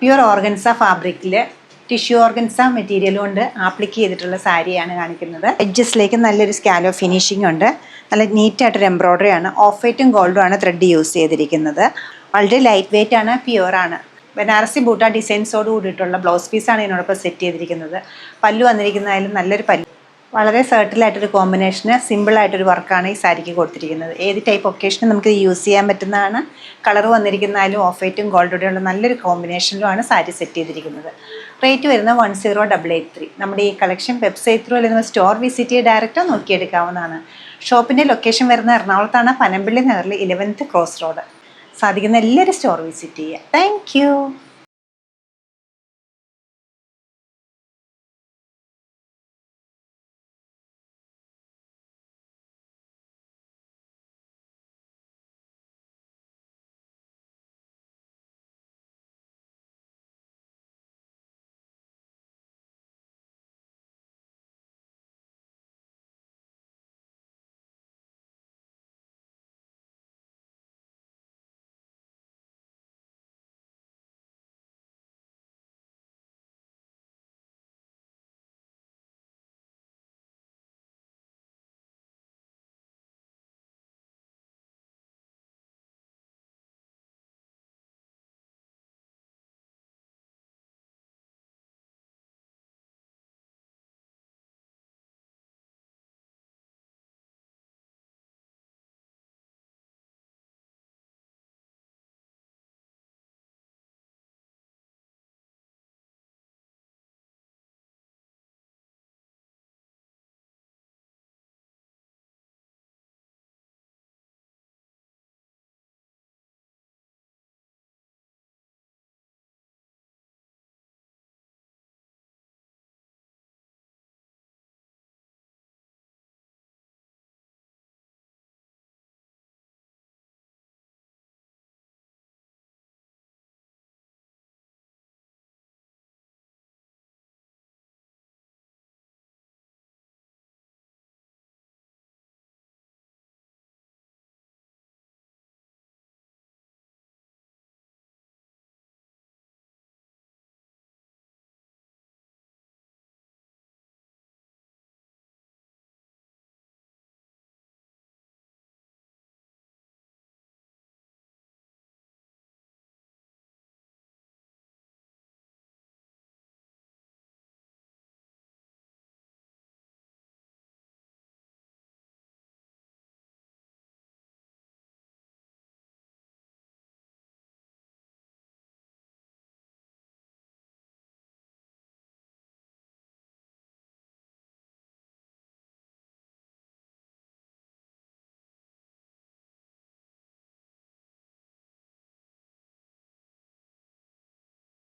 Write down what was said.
Pure organza ഫാബ്രിക്കിൽ tissue organza material കൊണ്ട് ആപ്ലിക്ക് ചെയ്തിട്ടുള്ള സാരിയാണ് കാണിക്കുന്നത്. എഡ്ജസിലേക്ക് നല്ലൊരു സ്കാലോ ഫിനിഷിംഗ് ഉണ്ട്. നല്ല നീറ്റായിട്ടൊരു എംബ്രോയ്ഡറി ആണ്. ഓഫ് വൈറ്റും ഗോൾഡും ആണ് ത്രെഡ് യൂസ് ചെയ്തിരിക്കുന്നത്. വളരെ ലൈറ്റ് വെയിറ്റ് ആണ്, പ്യുവർ ആണ്. ബനാറസി ബൂട്ട ഡിസൈൻസോട് കൂടിയിട്ടുള്ള ബ്ലൗസ് പീസാണ് ഇതിനോടൊപ്പം സെറ്റ് ചെയ്തിരിക്കുന്നത്. പല്ലു വന്നിരിക്കുന്നതായാലും നല്ലൊരു പല്ലു. വളരെ സെർട്ടിലായിട്ടൊരു കോമ്പിനേഷന് സിമ്പിളായിട്ടൊരു വർക്കാണ് ഈ സാരിക്ക് കൊടുത്തിരിക്കുന്നത്. ഏത് ടൈപ്പ് ഒക്കേഷനും നമുക്ക് യൂസ് ചെയ്യാൻ പറ്റുന്നതാണ്. കളർ വന്നിരിക്കുന്നതായാലും ഓഫ് വൈറ്റും ഗോൾഡുടെയുള്ള നല്ലൊരു കോമ്പിനേഷനിലുമാണ് സാരി സെറ്റ് ചെയ്തിരിക്കുന്നത്. റേറ്റ് വരുന്നത് 10,883. നമ്മുടെ ഈ കളക്ഷൻ വെബ്സൈറ്റ് ത്രൂ അല്ലെങ്കിൽ സ്റ്റോർ വിസിറ്റ് ചെയ്ത് ഡയറക്റ്റോ നോക്കിയെടുക്കാവുന്നതാണ്. ഷോപ്പിൻ്റെ ലൊക്കേഷൻ വരുന്നത് എറണാകുളത്താണ്, പനമ്പള്ളി നഗറിൽ 11th ക്രോസ് റോഡ്. സാധിക്കുന്ന എല്ലാവരും സ്റ്റോർ വിസിറ്റ് ചെയ്യുക. താങ്ക്